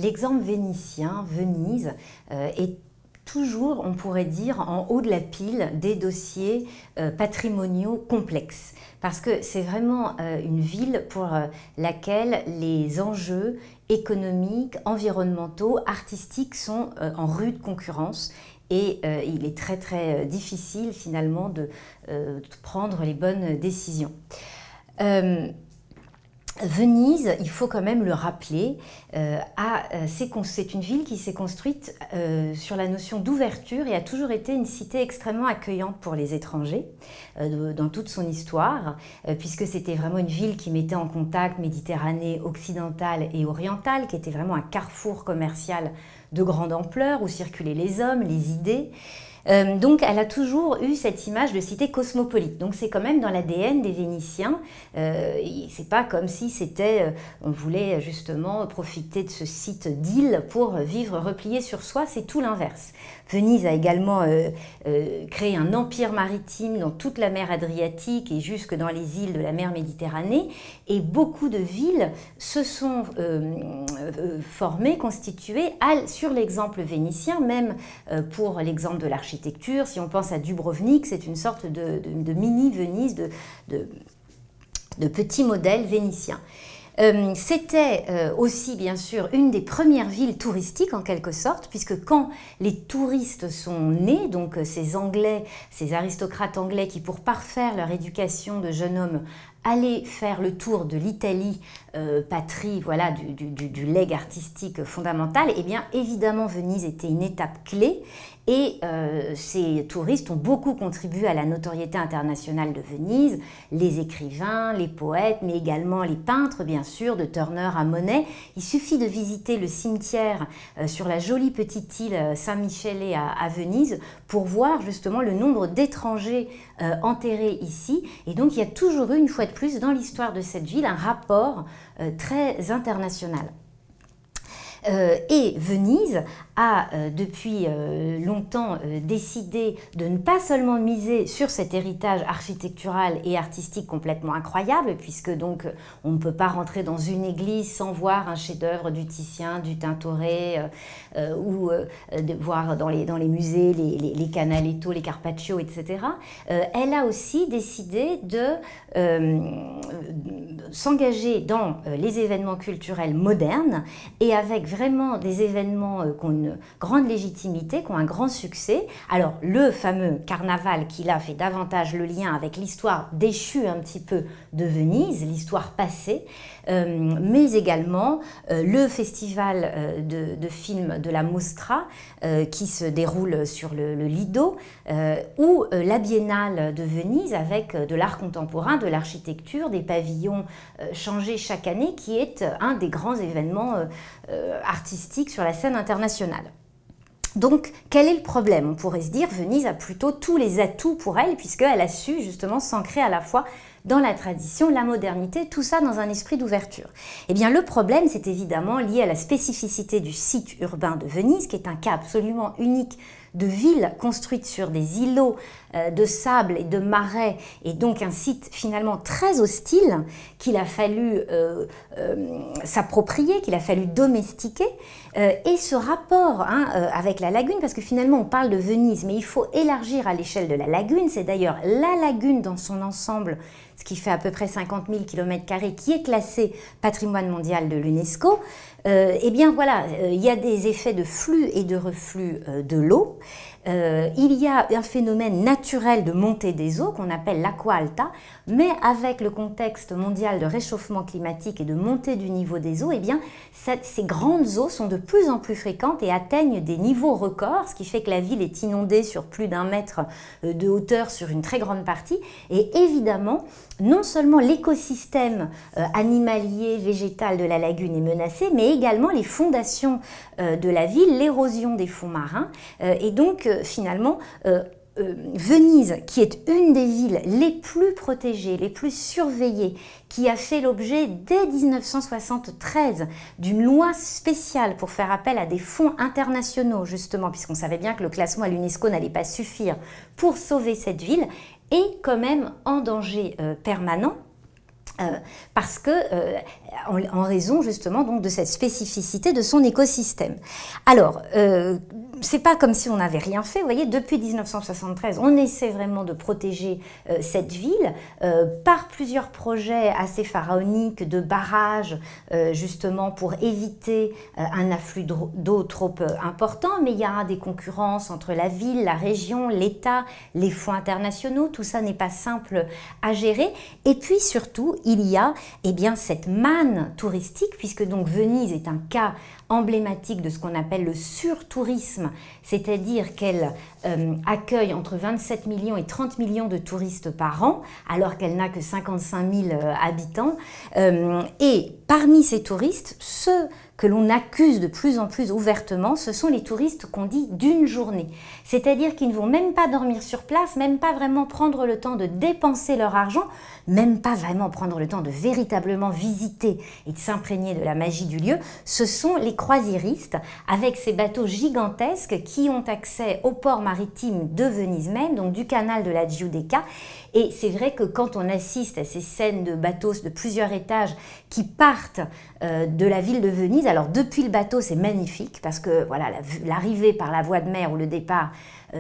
l'exemple vénitien, Venise, est toujours, on pourrait dire, en haut de la pile des dossiers patrimoniaux complexes. Parce que c'est vraiment une ville pour laquelle les enjeux économiques, environnementaux, artistiques sont en rude concurrence. Et il est très très difficile finalement de prendre les bonnes décisions. Venise, il faut quand même le rappeler, c'est une ville qui s'est construite sur la notion d'ouverture et a toujours été une cité extrêmement accueillante pour les étrangers dans toute son histoire, puisque c'était vraiment une ville qui mettait en contact Méditerranée occidentale et orientale, qui était vraiment un carrefour commercial de grande ampleur où circulaient les hommes, les idées. Donc elle a toujours eu cette image de cité cosmopolite. Donc c'est quand même dans l'ADN des Vénitiens. C'est pas comme si on voulait justement profiter de ce site d'île pour vivre replié sur soi, c'est tout l'inverse. Venise a également créé un empire maritime dans toute la mer Adriatique et jusque dans les îles de la mer Méditerranée. Et beaucoup de villes se sont formées, constituées sur l'exemple vénitien, même pour l'exemple de l'architecture. Si on pense à Dubrovnik, c'est une sorte de mini-Venise, de petit modèle vénitien. C'était aussi bien sûr une des premières villes touristiques en quelque sorte, puisque quand les touristes sont nés, donc ces Anglais, ces aristocrates anglais qui pour parfaire leur éducation de jeunes hommes allaient faire le tour de l'Italie, patrie voilà, du legs artistique fondamental, eh bien évidemment Venise était une étape clé. Et ces touristes ont beaucoup contribué à la notoriété internationale de Venise, les écrivains, les poètes, mais également les peintres, bien sûr, de Turner à Monet. Il suffit de visiter le cimetière sur la jolie petite île Saint-Michele à Venise pour voir justement le nombre d'étrangers enterrés ici. Et donc il y a toujours eu, une fois de plus, dans l'histoire de cette ville, un rapport très international. Et Venise a depuis longtemps décidé de ne pas seulement miser sur cet héritage architectural et artistique complètement incroyable, puisque donc on ne peut pas rentrer dans une église sans voir un chef-d'œuvre du Titien, du Tintoret, ou de voir dans les musées les Canaletto, les Carpaccio, etc. Elle a aussi décidé de s'engager dans les événements culturels modernes et avec vraiment des événements qui ont une grande légitimité, qui ont un grand succès. Alors le fameux carnaval qui là fait davantage le lien avec l'histoire déchue un petit peu de Venise, l'histoire passée, mais également le festival de films de la Mostra qui se déroule sur le Lido, ou la Biennale de Venise avec de l'art contemporain, de l'architecture, des pavillons changés chaque année, qui est un des grands événements artistiques sur la scène internationale. Donc, quel est le problème? On pourrait se dire, Venise a plutôt tous les atouts pour elle, puisqu'elle a su justement s'ancrer à la fois dans la tradition, la modernité, tout ça dans un esprit d'ouverture. Eh bien, le problème, c'est évidemment lié à la spécificité du site urbain de Venise, qui est un cas absolument unique de ville construite sur des îlots de sable et de marais, et donc un site finalement très hostile qu'il a fallu s'approprier, qu'il a fallu domestiquer, et ce rapport avec la lagune, parce que finalement on parle de Venise, mais il faut élargir à l'échelle de la lagune. C'est d'ailleurs la lagune dans son ensemble, ce qui fait à peu près 50 000 km², qui est classé patrimoine mondial de l'UNESCO. Eh bien voilà, il y a des effets de flux et de reflux de l'eau. Il y a un phénomène naturel de montée des eaux qu'on appelle l'acqua alta, mais avec le contexte mondial de réchauffement climatique et de montée du niveau des eaux, eh bien, ces grandes eaux sont de plus en plus fréquentes et atteignent des niveaux records, ce qui fait que la ville est inondée sur plus d'1 mètre de hauteur sur une très grande partie. Et évidemment, non seulement l'écosystème animalier, végétal de la lagune est menacé, mais également les fondations de la ville, l'érosion des fonds marins. Et donc, finalement, Venise, qui est une des villes les plus protégées, les plus surveillées, qui a fait l'objet dès 1973 d'une loi spéciale pour faire appel à des fonds internationaux, justement, puisqu'on savait bien que le classement à l'UNESCO n'allait pas suffire pour sauver cette ville, est quand même en danger permanent. Parce que en raison justement donc de cette spécificité de son écosystème. Alors, c'est pas comme si on n'avait rien fait, vous voyez, depuis 1973, on essaie vraiment de protéger cette ville par plusieurs projets assez pharaoniques de barrages, justement pour éviter un afflux d'eau trop important, mais il y a des concurrences entre la ville, la région, l'État, les fonds internationaux, tout ça n'est pas simple à gérer. Et puis surtout, il y a cette manne touristique, puisque donc Venise est un cas emblématique de ce qu'on appelle le surtourisme, c'est-à-dire qu'elle accueille entre 27 millions et 30 millions de touristes par an, alors qu'elle n'a que 55 000 habitants. Et parmi ces touristes, ceux que l'on accuse de plus en plus ouvertement, ce sont les touristes qu'on dit d'une journée. C'est-à-dire qu'ils ne vont même pas dormir sur place, même pas vraiment prendre le temps de dépenser leur argent, même pas vraiment prendre le temps de véritablement visiter et de s'imprégner de la magie du lieu. Ce sont les croisiéristes avec ces bateaux gigantesques qui ont accès au port maritime de Venise même, donc du canal de la Giudecca. Et c'est vrai que quand on assiste à ces scènes de bateaux de plusieurs étages qui partent de la ville de Venise, alors depuis le bateau c'est magnifique parce que voilà, l'arrivée par la voie de mer ou le départ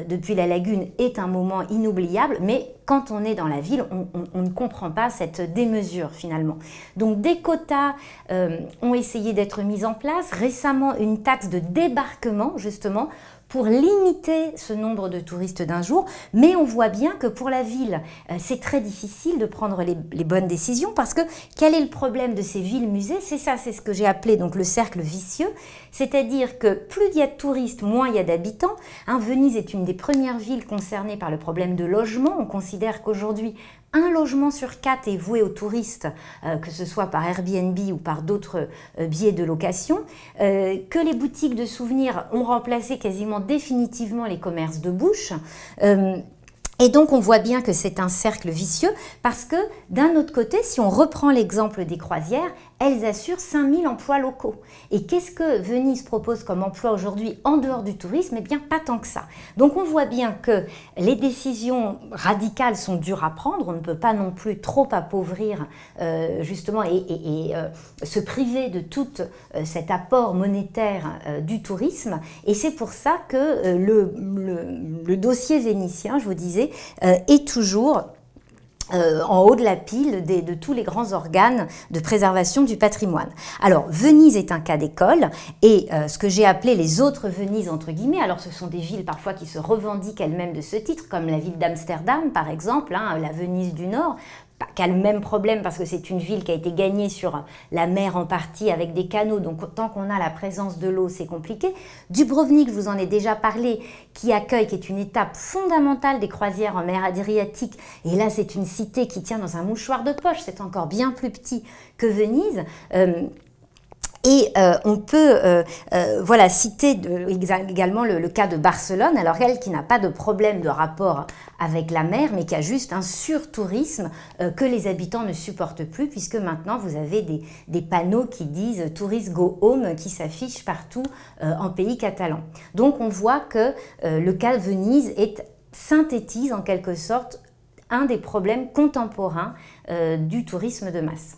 depuis la lagune est un moment inoubliable, mais quand on est dans la ville, on ne comprend pas cette démesure finalement. Donc des quotas ont essayé d'être mis en place, récemment une taxe de débarquement justement pour limiter ce nombre de touristes d'un jour, mais on voit bien que pour la ville, c'est très difficile de prendre les bonnes décisions parce que quel est le problème de ces villes-musées? C'est ça, c'est ce que j'ai appelé donc le cercle vicieux, c'est-à-dire que plus il y a de touristes, moins il y a d'habitants. Venise est une des premières villes concernées par le problème de logement. On considère qu'aujourd'hui, un logement sur 4 est voué aux touristes, que ce soit par Airbnb ou par d'autres biais de location, que les boutiques de souvenirs ont remplacé quasiment définitivement les commerces de bouche. Et donc on voit bien que c'est un cercle vicieux parce que d'un autre côté, si on reprend l'exemple des croisières, elles assurent 5000 emplois locaux. Et qu'est-ce que Venise propose comme emploi aujourd'hui en dehors du tourisme? Eh bien, pas tant que ça. Donc on voit bien que les décisions radicales sont dures à prendre. On ne peut pas non plus trop appauvrir justement et se priver de tout cet apport monétaire du tourisme. Et c'est pour ça que le dossier vénitien, je vous disais, est toujours en haut de la pile de tous les grands organes de préservation du patrimoine. Alors, Venise est un cas d'école et ce que j'ai appelé les autres Venise, entre guillemets, alors ce sont des villes parfois qui se revendiquent elles-mêmes de ce titre, comme la ville d'Amsterdam par exemple, la Venise du Nord, qui a le même problème parce que c'est une ville qui a été gagnée sur la mer en partie avec des canaux, donc tant qu'on a la présence de l'eau, c'est compliqué. Dubrovnik, je vous en ai déjà parlé, qui est une étape fondamentale des croisières en mer Adriatique, et là c'est une cité qui tient dans un mouchoir de poche, c'est encore bien plus petit que Venise. Et on peut citer également le cas de Barcelone, alors elle qui n'a pas de problème de rapport avec la mer, mais qui a juste un surtourisme que les habitants ne supportent plus, puisque maintenant vous avez des panneaux qui disent « Tourist go home » qui s'affichent partout en pays catalan. Donc on voit que le cas de Venise synthétise en quelque sorte un des problèmes contemporains du tourisme de masse.